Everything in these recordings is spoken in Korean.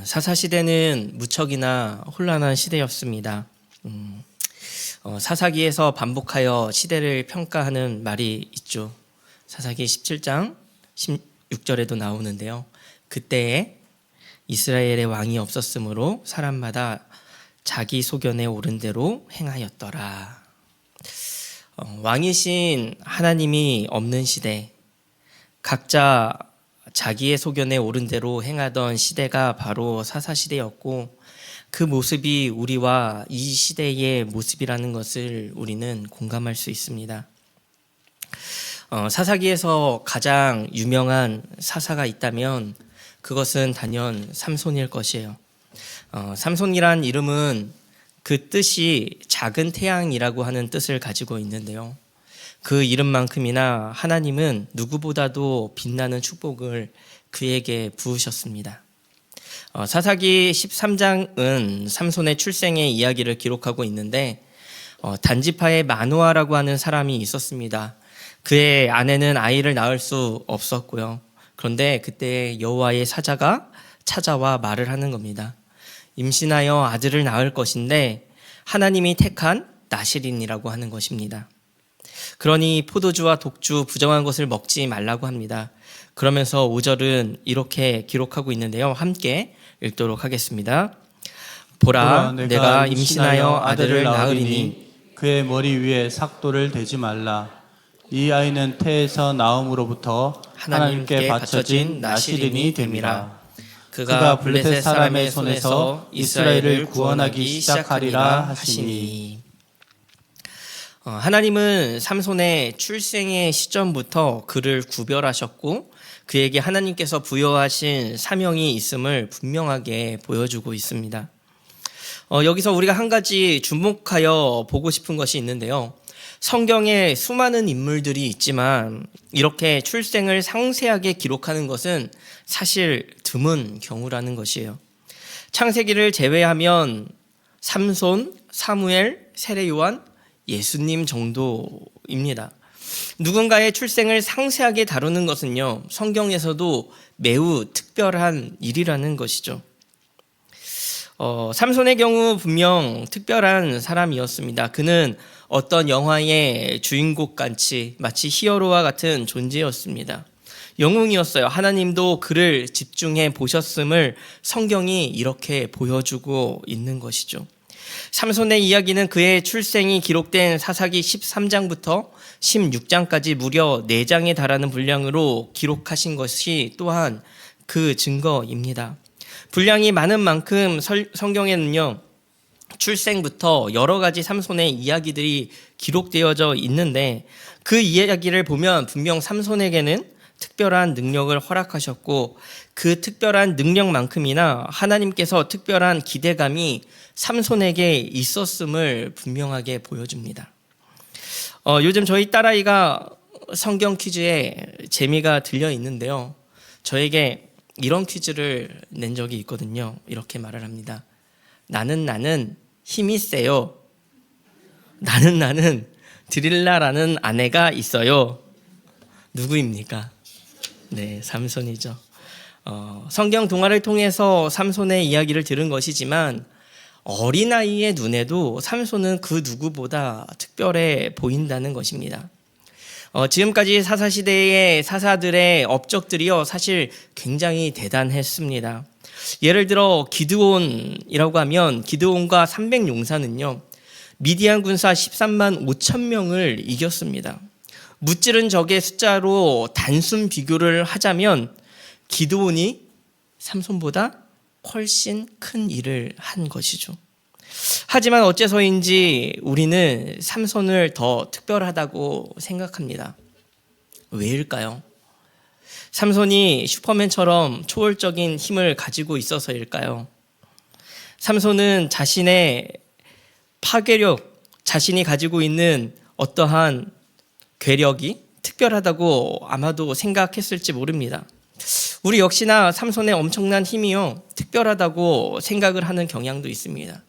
사사시대는 무척이나 혼란한 시대였습니다. 사사기에서 반복하여 시대를 평가하는 말이 있죠. 사사기 17장 16절에도 나오는데요. 그때에 이스라엘의 왕이 없었으므로 사람마다 자기 소견에 오른 대로 행하였더라. 왕이신 하나님이 없는 시대, 각자 자기의 소견에 오른 대로 행하던 시대가 바로 사사시대였고, 그 모습이 우리와 이 시대의 모습이라는 것을 우리는 공감할 수 있습니다. 사사기에서 가장 유명한 사사가 있다면 그것은 단연 삼손일 것이에요. 삼손이란 이름은 그 뜻이 작은 태양이라고 하는 뜻을 가지고 있는데요. 그 이름만큼이나 하나님은 누구보다도 빛나는 축복을 그에게 부으셨습니다. 사사기 13장은 삼손의 출생의 이야기를 기록하고 있는데, 단지파의 마노아라고 하는 사람이 있었습니다. 그의 아내는 아이를 낳을 수 없었고요. 그런데 그때 여호와의 사자가 찾아와 말을 하는 겁니다. 임신하여 아들을 낳을 것인데 하나님이 택한 나실인이라고 하는 것입니다. 그러니 포도주와 독주, 부정한 것을 먹지 말라고 합니다. 그러면서 5절은 이렇게 기록하고 있는데요. 함께 읽도록 하겠습니다. 보라, 내가 임신하여 아들을 낳으리니 그의 머리 위에 삭도를 대지 말라. 이 아이는 태에서 나옴으로부터 하나님께 바쳐진 나실인이 됨이라. 그가 블레셋 사람의 손에서 이스라엘을 구원하기 시작하리라 하시니. 하나님은 삼손의 출생의 시점부터 그를 구별하셨고, 그에게 하나님께서 부여하신 사명이 있음을 분명하게 보여주고 있습니다. 여기서 우리가 한 가지 주목하여 보고 싶은 것이 있는데요. 성경에 수많은 인물들이 있지만 이렇게 출생을 상세하게 기록하는 것은 사실 드문 경우라는 것이에요. 창세기를 제외하면 삼손, 사무엘, 세례요한, 예수님 정도입니다. 누군가의 출생을 상세하게 다루는 것은요, 성경에서도 매우 특별한 일이라는 것이죠. 삼손의 경우 분명 특별한 사람이었습니다. 그는 어떤 영화의 주인공같이 마치 히어로와 같은 존재였습니다. 영웅이었어요. 하나님도 그를 집중해 보셨음을 성경이 이렇게 보여주고 있는 것이죠. 삼손의 이야기는 그의 출생이 기록된 사사기 13장부터 16장까지 무려 4장에 달하는 분량으로 기록하신 것이 또한 그 증거입니다. 분량이 많은 만큼 성경에는요, 출생부터 여러 가지 삼손의 이야기들이 기록되어져 있는데, 그 이야기를 보면 분명 삼손에게는 특별한 능력을 허락하셨고, 그 특별한 능력만큼이나 하나님께서 특별한 기대감이 삼손에게 있었음을 분명하게 보여줍니다. 요즘 저희 딸아이가 성경 퀴즈에 재미가 들려 있는데요. 저에게 이런 퀴즈를 낸 적이 있거든요. 이렇게 말을 합니다. 나는 힘이 세요. 나는 드릴라라는 아내가 있어요. 누구입니까? 네, 삼손이죠. 성경 동화를 통해서 삼손의 이야기를 들은 것이지만 어린아이의 눈에도 삼손은 그 누구보다 특별해 보인다는 것입니다. 지금까지 사사시대의 사사들의 업적들이요, 사실 굉장히 대단했습니다. 예를 들어 기드온이라고 하면 기드온과 300용사는요 미디안 군사 13만 5천 명을 이겼습니다. 무찌른 적의 숫자로 단순 비교를 하자면 기드온이 삼손보다 훨씬 큰 일을 한 것이죠. 하지만 어째서인지 우리는 삼손을 더 특별하다고 생각합니다. 왜일까요? 삼손이 슈퍼맨처럼 초월적인 힘을 가지고 있어서일까요? 삼손은 자신의 파괴력, 자신이 가지고 있는 어떠한 괴력이 특별하다고 아마도 생각했을지 모릅니다. 우리 역시나 삼손의 엄청난 힘이요, 특별하다고 생각을 하는 경향도 있습니다.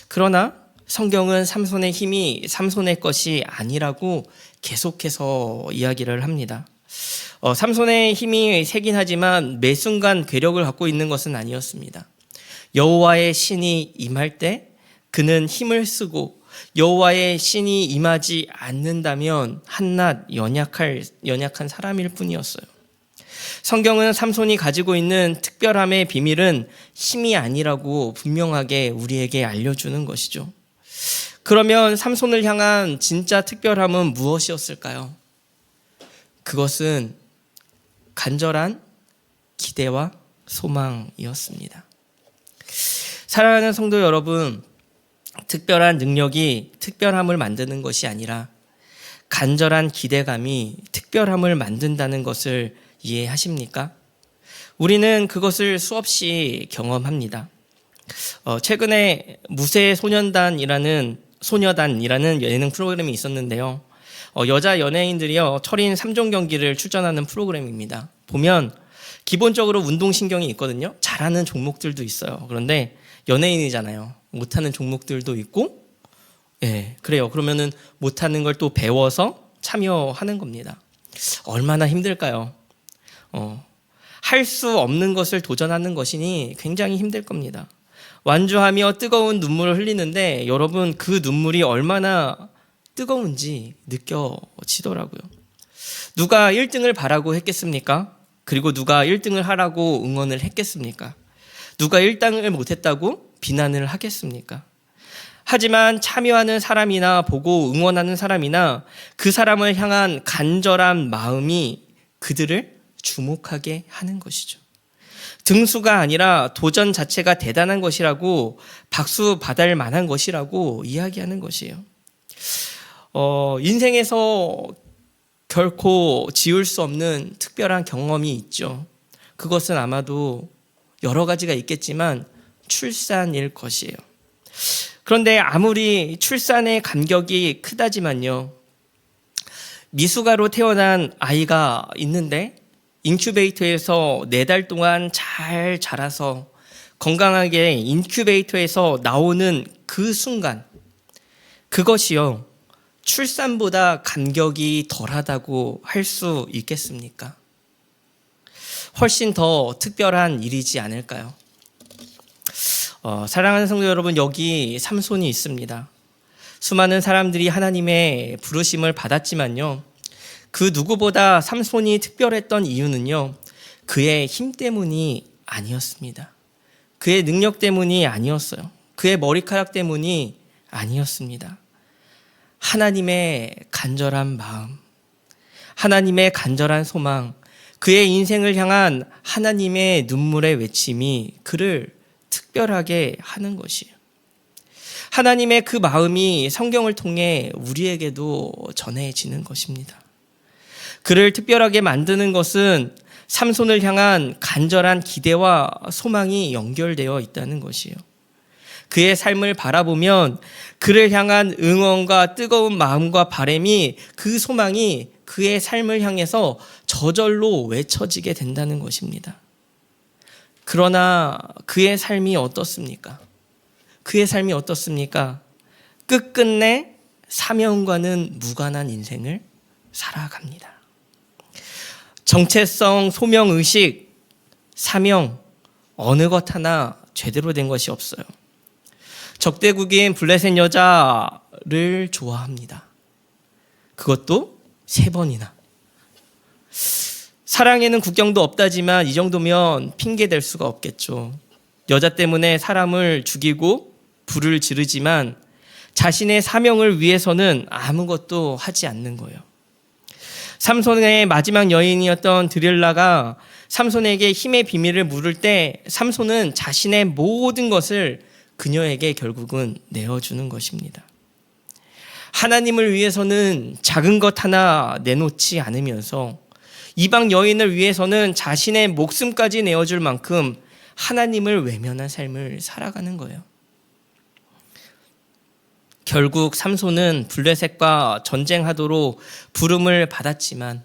그러나 성경은 삼손의 힘이 삼손의 것이 아니라고 계속해서 이야기를 합니다. 삼손의 힘이 세긴 하지만 매 순간 괴력을 갖고 있는 것은 아니었습니다. 여호와의 신이 임할 때 그는 힘을 쓰고 여호와의 신이 임하지 않는다면 한낱 연약한 사람일 뿐이었어요. 성경은 삼손이 가지고 있는 특별함의 비밀은 힘이 아니라고 분명하게 우리에게 알려주는 것이죠. 그러면 삼손을 향한 진짜 특별함은 무엇이었을까요? 그것은 간절한 기대와 소망이었습니다. 사랑하는 성도 여러분, 특별한 능력이 특별함을 만드는 것이 아니라 간절한 기대감이 특별함을 만든다는 것을 이해하십니까? 우리는 그것을 수없이 경험합니다. 최근에 무쇠 소녀단이라는 예능 프로그램이 있었는데요. 여자 연예인들이요, 철인 3종 경기를 출전하는 프로그램입니다. 보면 기본적으로 운동신경이 있거든요. 잘하는 종목들도 있어요. 그런데 연예인이잖아요. 못하는 종목들도 있고, 그래요. 그러면은 못하는 걸 또 배워서 참여하는 겁니다. 얼마나 힘들까요? 할 수 없는 것을 도전하는 것이니 굉장히 힘들 겁니다. 완주하며 뜨거운 눈물을 흘리는데 여러분, 그 눈물이 얼마나 뜨거운지 느껴지더라고요. 누가 1등을 바라고 했겠습니까? 그리고 누가 1등을 하라고 응원을 했겠습니까? 누가 1등을 못했다고 비난을 하겠습니까? 하지만 참여하는 사람이나 보고 응원하는 사람이나 그 사람을 향한 간절한 마음이 그들을 주목하게 하는 것이죠. 등수가 아니라 도전 자체가 대단한 것이라고, 박수 받을 만한 것이라고 이야기하는 것이에요. 인생에서 결코 지울 수 없는 특별한 경험이 있죠. 그것은 아마도 여러 가지가 있겠지만 출산일 것이에요. 그런데 아무리 출산의 감격이 크다지만요, 미숙아로 태어난 아이가 있는데 인큐베이터에서 4달 동안 잘 자라서 건강하게 인큐베이터에서 나오는 그 순간, 그것이요, 출산보다 감격이 덜하다고 할 수 있겠습니까? 훨씬 더 특별한 일이지 않을까요? 사랑하는 성도 여러분, 여기 삼손이 있습니다. 수많은 사람들이 하나님의 부르심을 받았지만요, 그 누구보다 삼손이 특별했던 이유는요, 그의 힘 때문이 아니었습니다. 그의 능력 때문이 아니었어요. 그의 머리카락 때문이 아니었습니다. 하나님의 간절한 마음, 하나님의 간절한 소망, 그의 인생을 향한 하나님의 눈물의 외침이 그를 특별하게 하는 것이에요. 하나님의 그 마음이 성경을 통해 우리에게도 전해지는 것입니다. 그를 특별하게 만드는 것은 삼손을 향한 간절한 기대와 소망이 연결되어 있다는 것이에요. 그의 삶을 바라보면 그를 향한 응원과 뜨거운 마음과 바람이, 그 소망이 그의 삶을 향해서 저절로 외쳐지게 된다는 것입니다. 그러나 그의 삶이 어떻습니까? 그의 삶이 어떻습니까? 끝끝내 사명과는 무관한 인생을 살아갑니다. 정체성, 소명의식, 사명, 어느 것 하나 제대로 된 것이 없어요. 적대국인 블레셋 여자를 좋아합니다. 그것도 3번이나. 사랑에는 국경도 없다지만 이 정도면 핑계 댈 수가 없겠죠. 여자 때문에 사람을 죽이고 불을 지르지만 자신의 사명을 위해서는 아무것도 하지 않는 거예요. 삼손의 마지막 여인이었던 드릴라가 삼손에게 힘의 비밀을 물을 때 삼손은 자신의 모든 것을 그녀에게 결국은 내어주는 것입니다. 하나님을 위해서는 작은 것 하나 내놓지 않으면서 이방 여인을 위해서는 자신의 목숨까지 내어줄 만큼 하나님을 외면한 삶을 살아가는 거예요. 결국 삼손은 블레셋과 전쟁하도록 부름을 받았지만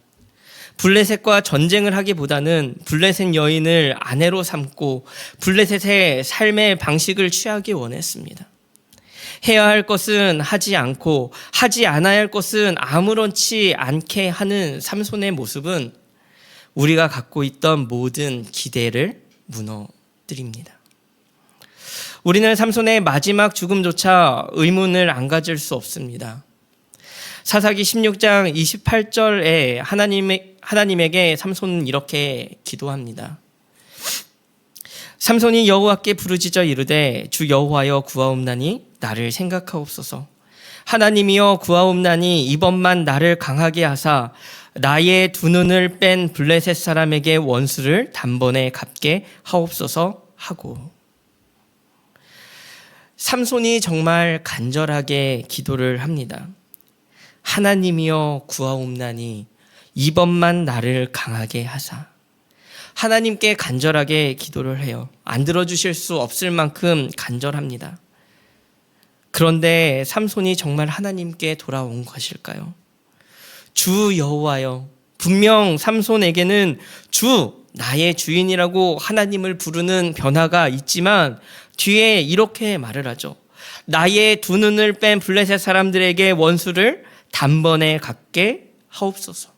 블레셋과 전쟁을 하기보다는 블레셋 여인을 아내로 삼고 블레셋의 삶의 방식을 취하기 원했습니다. 해야 할 것은 하지 않고 하지 않아야 할 것은 아무렇지 않게 하는 삼손의 모습은 우리가 갖고 있던 모든 기대를 무너뜨립니다. 우리는 삼손의 마지막 죽음조차 의문을 안 가질 수 없습니다. 사사기 16장 28절에 하나님에게 삼손은 이렇게 기도합니다. 삼손이 여호와께 부르짖어 이르되 주 여호와여 구하옵나니 나를 생각하옵소서. 하나님이여 구하옵나니 이번만 나를 강하게 하사 나의 두 눈을 뺀 블레셋 사람에게 원수를 단번에 갚게 하옵소서 하고. 삼손이 정말 간절하게 기도를 합니다. 하나님이여 구하옵나니 이번만 나를 강하게 하사. 하나님께 간절하게 기도를 해요. 안 들어주실 수 없을 만큼 간절합니다. 그런데 삼손이 정말 하나님께 돌아온 것일까요? 주 여호와여. 분명 삼손에게는 주, 나의 주인이라고 하나님을 부르는 변화가 있지만 뒤에 이렇게 말을 하죠. 나의 두 눈을 뺀 블레셋 사람들에게 원수를 단번에 갚게 하옵소서.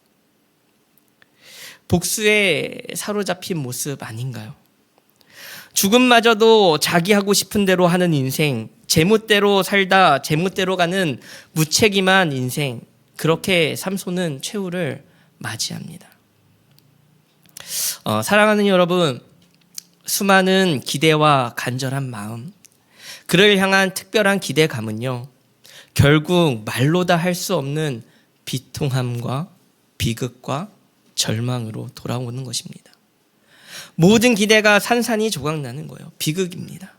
복수에 사로잡힌 모습 아닌가요? 죽음마저도 자기 하고 싶은 대로 하는 인생, 제멋대로 살다 제멋대로 가는 무책임한 인생, 그렇게 삼손은 최후를 맞이합니다. 사랑하는 여러분, 수많은 기대와 간절한 마음, 그를 향한 특별한 기대감은요, 결국 말로 다 할 수 없는 비통함과 비극과 절망으로 돌아오는 것입니다. 모든 기대가 산산이 조각나는 거예요. 비극입니다.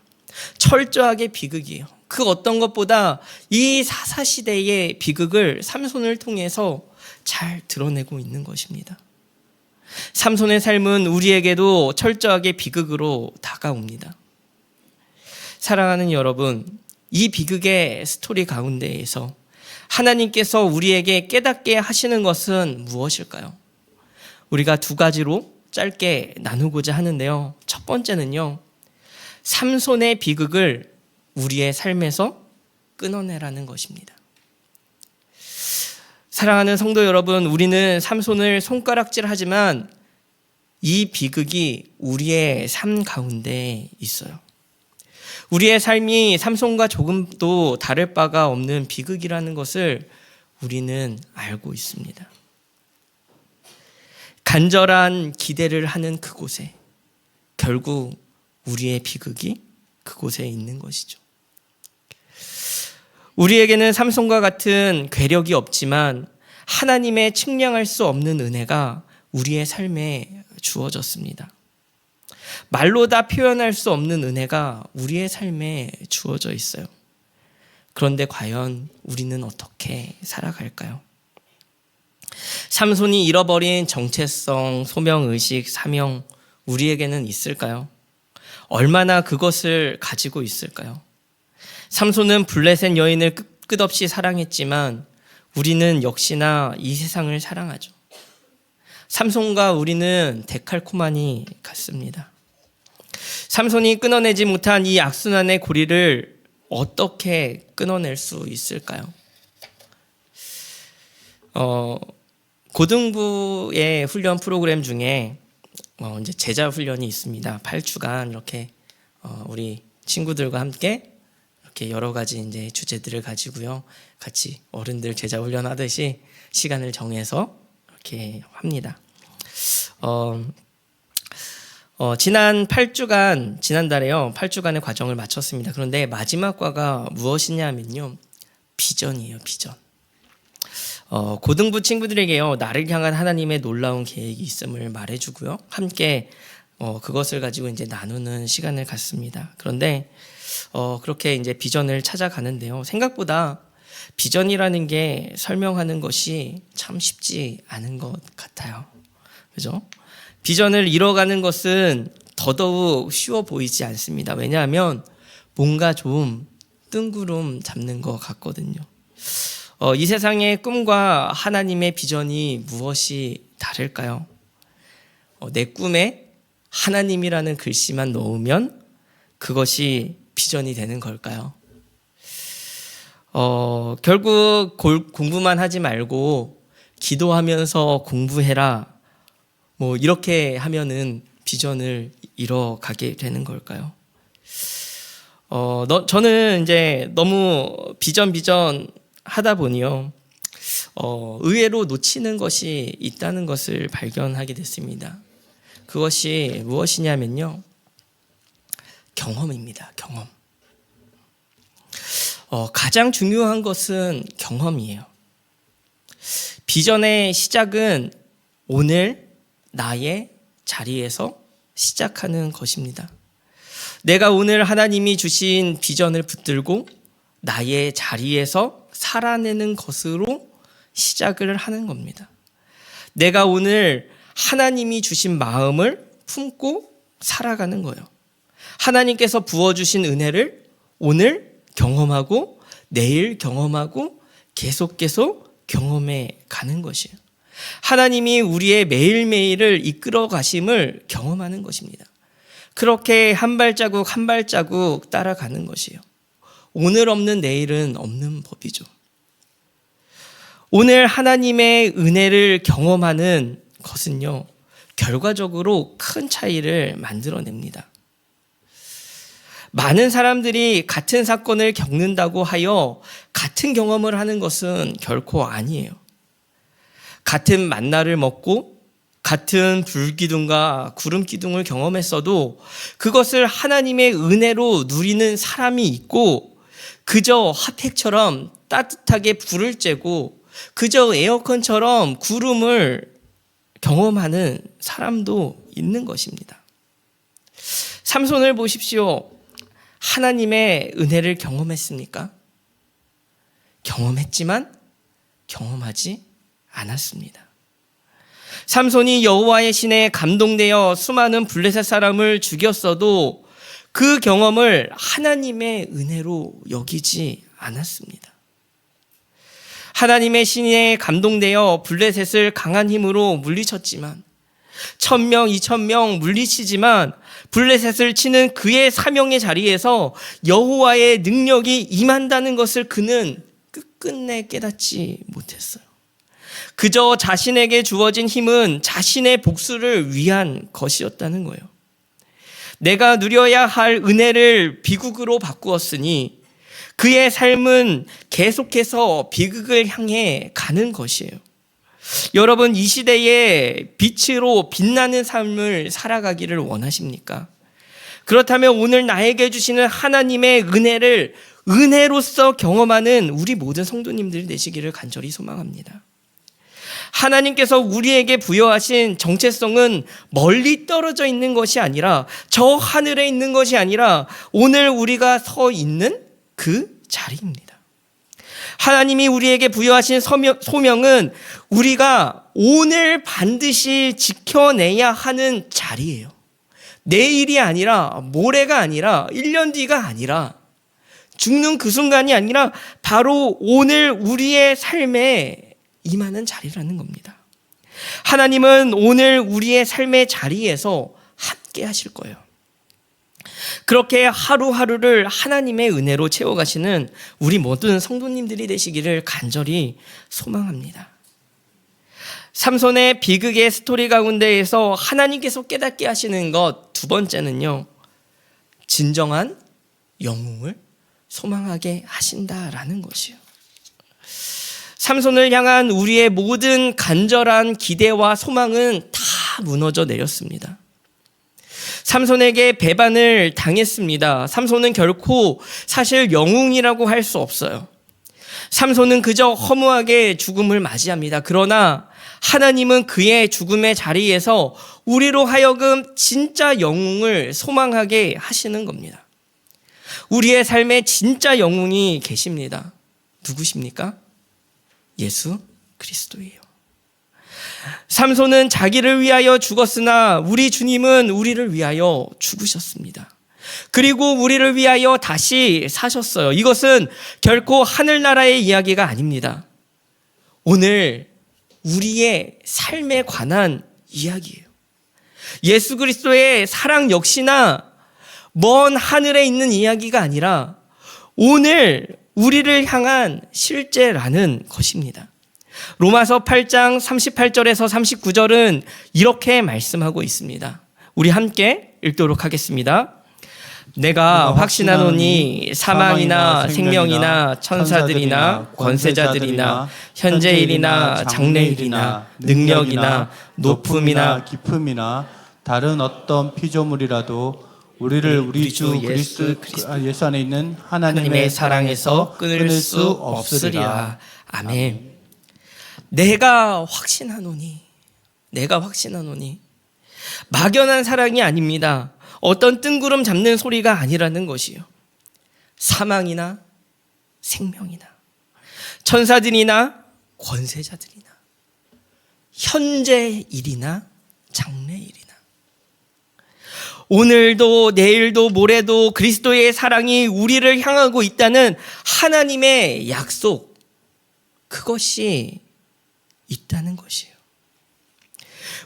철저하게 비극이에요. 그 어떤 것보다 이 사사시대의 비극을 삼손을 통해서 잘 드러내고 있는 것입니다. 삼손의 삶은 우리에게도 철저하게 비극으로 다가옵니다. 사랑하는 여러분, 이 비극의 스토리 가운데에서 하나님께서 우리에게 깨닫게 하시는 것은 무엇일까요? 우리가 두 가지로 짧게 나누고자 하는데요. 첫 번째는요, 삼손의 비극을 우리의 삶에서 끊어내라는 것입니다. 사랑하는 성도 여러분, 우리는 삼손을 손가락질하지만 이 비극이 우리의 삶 가운데 있어요. 우리의 삶이 삼손과 조금도 다를 바가 없는 비극이라는 것을 우리는 알고 있습니다. 간절한 기대를 하는 그곳에 결국 우리의 비극이 그곳에 있는 것이죠. 우리에게는 삼손과 같은 괴력이 없지만 하나님의 측량할 수 없는 은혜가 우리의 삶에 주어졌습니다. 말로 다 표현할 수 없는 은혜가 우리의 삶에 주어져 있어요. 그런데 과연 우리는 어떻게 살아갈까요? 삼손이 잃어버린 정체성, 소명의식, 사명, 우리에게는 있을까요? 얼마나 그것을 가지고 있을까요? 삼손은 블레셋 여인을 끝없이 사랑했지만 우리는 역시나 이 세상을 사랑하죠. 삼손과 우리는 데칼코마니 같습니다. 삼손이 끊어내지 못한 이 악순환의 고리를 어떻게 끊어낼 수 있을까요? 고등부의 훈련 프로그램 중에 이제 제자 훈련이 있습니다. 8주간 이렇게 우리 친구들과 함께 이렇게 여러 가지 이제 주제들을 가지고요, 같이 어른들 제자 훈련하듯이 시간을 정해서 이렇게 합니다. 지난달에요, 8주간의 과정을 마쳤습니다. 그런데 마지막 과가 무엇이냐면요, 비전이에요. 비전. 고등부 친구들에게요, 나를 향한 하나님의 놀라운 계획이 있음을 말해주고요, 함께 그것을 가지고 이제 나누는 시간을 갖습니다. 그런데 그렇게 이제 비전을 찾아가는데요, 생각보다 비전이라는 게 설명하는 것이 참 쉽지 않은 것 같아요. 그죠? 비전을 이뤄가는 것은 더더욱 쉬워 보이지 않습니다. 왜냐하면 뭔가 좀 뜬구름 잡는 것 같거든요. 이 세상의 꿈과 하나님의 비전이 무엇이 다를까요? 내 꿈에 하나님이라는 글씨만 넣으면 그것이 비전이 되는 걸까요? 결국 공부만 하지 말고 기도하면서 공부해라, 뭐 이렇게 하면은 비전을 이뤄가게 되는 걸까요? 저는 이제 너무 비전 하다 보니요, 의외로 놓치는 것이 있다는 것을 발견하게 됐습니다. 그것이 무엇이냐면요, 경험입니다. 경험. 가장 중요한 것은 경험이에요. 비전의 시작은 오늘 나의 자리에서 시작하는 것입니다. 내가 오늘 하나님이 주신 비전을 붙들고 나의 자리에서 살아내는 것으로 시작을 하는 겁니다. 내가 오늘 하나님이 주신 마음을 품고 살아가는 거예요. 하나님께서 부어주신 은혜를 오늘 경험하고 내일 경험하고 계속 경험해 가는 것이에요. 하나님이 우리의 매일매일을 이끌어 가심을 경험하는 것입니다. 그렇게 한 발자국 한 발자국 따라가는 것이에요. 오늘 없는 내일은 없는 법이죠. 오늘 하나님의 은혜를 경험하는 것은요, 결과적으로 큰 차이를 만들어냅니다. 많은 사람들이 같은 사건을 겪는다고 하여 같은 경험을 하는 것은 결코 아니에요. 같은 만나를 먹고 같은 불기둥과 구름기둥을 경험했어도 그것을 하나님의 은혜로 누리는 사람이 있고, 그저 핫팩처럼 따뜻하게 불을 쬐고 그저 에어컨처럼 구름을 경험하는 사람도 있는 것입니다. 삼손을 보십시오. 하나님의 은혜를 경험했습니까? 경험했지만 경험하지 않았습니다. 삼손이 여호와의 신에 감동되어 수많은 블레셋 사람을 죽였어도 그 경험을 하나님의 은혜로 여기지 않았습니다. 하나님의 신에 감동되어 블레셋을 강한 힘으로 물리쳤지만, 1000명, 2000명 물리치지만 블레셋을 치는 그의 사명의 자리에서 여호와의 능력이 임한다는 것을 그는 끝끝내 깨닫지 못했어요. 그저 자신에게 주어진 힘은 자신의 복수를 위한 것이었다는 거예요. 내가 누려야 할 은혜를 비극으로 바꾸었으니 그의 삶은 계속해서 비극을 향해 가는 것이에요. 여러분, 이 시대에 빛으로 빛나는 삶을 살아가기를 원하십니까? 그렇다면 오늘 나에게 주시는 하나님의 은혜를 은혜로서 경험하는 우리 모든 성도님들이 되시기를 간절히 소망합니다. 하나님께서 우리에게 부여하신 정체성은 멀리 떨어져 있는 것이 아니라, 저 하늘에 있는 것이 아니라 오늘 우리가 서 있는 그 자리입니다. 하나님이 우리에게 부여하신 소명은 우리가 오늘 반드시 지켜내야 하는 자리예요. 내일이 아니라, 모레가 아니라, 1년 뒤가 아니라, 죽는 그 순간이 아니라 바로 오늘 우리의 삶에 임하는 자리라는 겁니다. 하나님은 오늘 우리의 삶의 자리에서 함께 하실 거예요. 그렇게 하루하루를 하나님의 은혜로 채워가시는 우리 모든 성도님들이 되시기를 간절히 소망합니다. 삼손의 비극의 스토리 가운데에서 하나님께서 깨닫게 하시는 것 두 번째는요, 진정한 영웅을 소망하게 하신다라는 것이요. 삼손을 향한 우리의 모든 간절한 기대와 소망은 다 무너져 내렸습니다. 삼손에게 배반을 당했습니다. 삼손은 결코 사실 영웅이라고 할 수 없어요. 삼손은 그저 허무하게 죽음을 맞이합니다. 그러나 하나님은 그의 죽음의 자리에서 우리로 하여금 진짜 영웅을 소망하게 하시는 겁니다. 우리의 삶에 진짜 영웅이 계십니다. 누구십니까? 예수 그리스도예요. 삼손은 자기를 위하여 죽었으나 우리 주님은 우리를 위하여 죽으셨습니다. 그리고 우리를 위하여 다시 사셨어요. 이것은 결코 하늘나라의 이야기가 아닙니다. 오늘 우리의 삶에 관한 이야기예요. 예수 그리스도의 사랑 역시나 먼 하늘에 있는 이야기가 아니라 오늘 우리를 향한 실제라는 것입니다. 로마서 8장 38절에서 39절은 이렇게 말씀하고 있습니다. 우리 함께 읽도록 하겠습니다. 내가 확신하노니 사망이나 생명이나 천사들이나 권세자들이나 현재일이나 장래일이나 능력이나 높음이나 깊음이나 다른 어떤 피조물이라도 우리를 우리 주 그리스도 예수 안에 있는 하나님의 사랑에서 끊을 수 없으리라. 아멘. 내가 확신하노니 막연한 사랑이 아닙니다. 어떤 뜬구름 잡는 소리가 아니라는 것이요. 사망이나 생명이나 천사들이나 권세자들이나 현재 일이나 장래 일이나 오늘도 내일도 모레도 그리스도의 사랑이 우리를 향하고 있다는 하나님의 약속, 그것이 있다는 것이에요.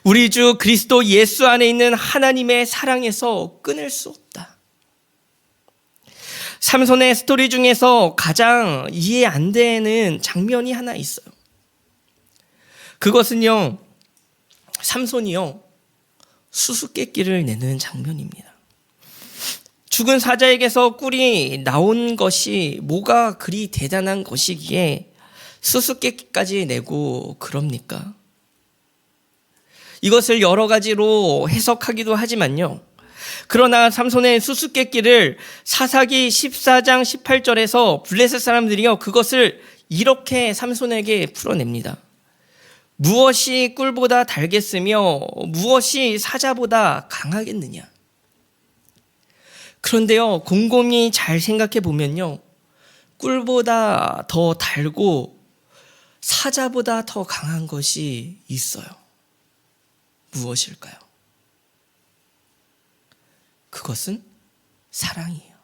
우리 주 그리스도 예수 안에 있는 하나님의 사랑에서 끊을 수 없다. 삼손의 스토리 중에서 가장 이해 안 되는 장면이 하나 있어요. 그것은요, 삼손이요, 수수께끼를 내는 장면입니다. 죽은 사자에게서 꿀이 나온 것이 뭐가 그리 대단한 것이기에 수수께끼까지 내고 그럽니까? 이것을 여러 가지로 해석하기도 하지만요. 그러나 삼손의 수수께끼를 사사기 14장 18절에서 블레셋 사람들이요, 그것을 이렇게 삼손에게 풀어냅니다. 무엇이 꿀보다 달겠으며 무엇이 사자보다 강하겠느냐. 그런데요, 곰곰이 잘 생각해 보면요, 꿀보다 더 달고 사자보다 더 강한 것이 있어요. 무엇일까요? 그것은 사랑이에요.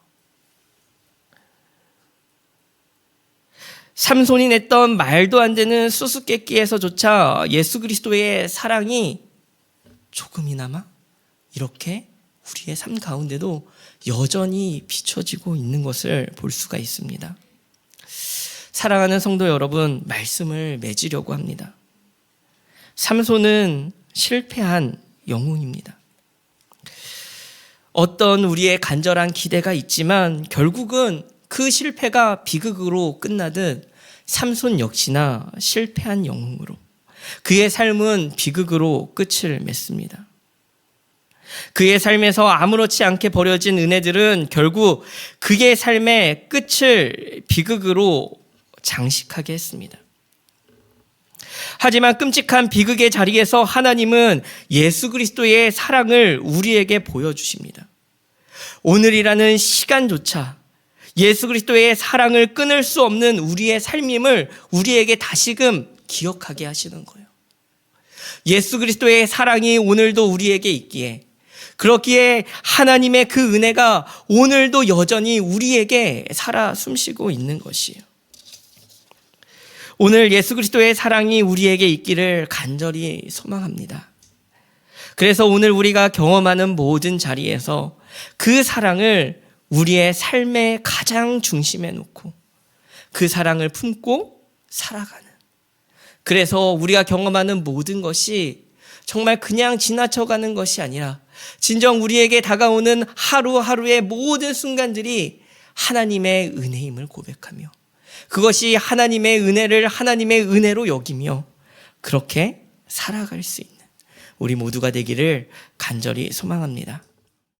삼손이 냈던 말도 안 되는 수수께끼에서조차 예수 그리스도의 사랑이 조금이나마 이렇게 우리의 삶 가운데도 여전히 비춰지고 있는 것을 볼 수가 있습니다. 사랑하는 성도 여러분, 말씀을 맺으려고 합니다. 삼손은 실패한 영웅입니다. 어떤 우리의 간절한 기대가 있지만 결국은 그 실패가 비극으로 끝나듯 삼손 역시나 실패한 영웅으로 그의 삶은 비극으로 끝을 맺습니다. 그의 삶에서 아무렇지 않게 버려진 은혜들은 결국 그의 삶의 끝을 비극으로 장식하게 했습니다. 하지만 끔찍한 비극의 자리에서 하나님은 예수 그리스도의 사랑을 우리에게 보여주십니다. 오늘이라는 시간조차 예수 그리스도의 사랑을 끊을 수 없는 우리의 삶임을 우리에게 다시금 기억하게 하시는 거예요. 예수 그리스도의 사랑이 오늘도 우리에게 있기에, 그렇기에 하나님의 그 은혜가 오늘도 여전히 우리에게 살아 숨쉬고 있는 것이에요. 오늘 예수 그리스도의 사랑이 우리에게 있기를 간절히 소망합니다. 그래서 오늘 우리가 경험하는 모든 자리에서 그 사랑을 우리의 삶의 가장 중심에 놓고 그 사랑을 품고 살아가는, 그래서 우리가 경험하는 모든 것이 정말 그냥 지나쳐가는 것이 아니라 진정 우리에게 다가오는 하루하루의 모든 순간들이 하나님의 은혜임을 고백하며 그것이 하나님의 은혜를 하나님의 은혜로 여기며 그렇게 살아갈 수 있는 우리 모두가 되기를 간절히 소망합니다.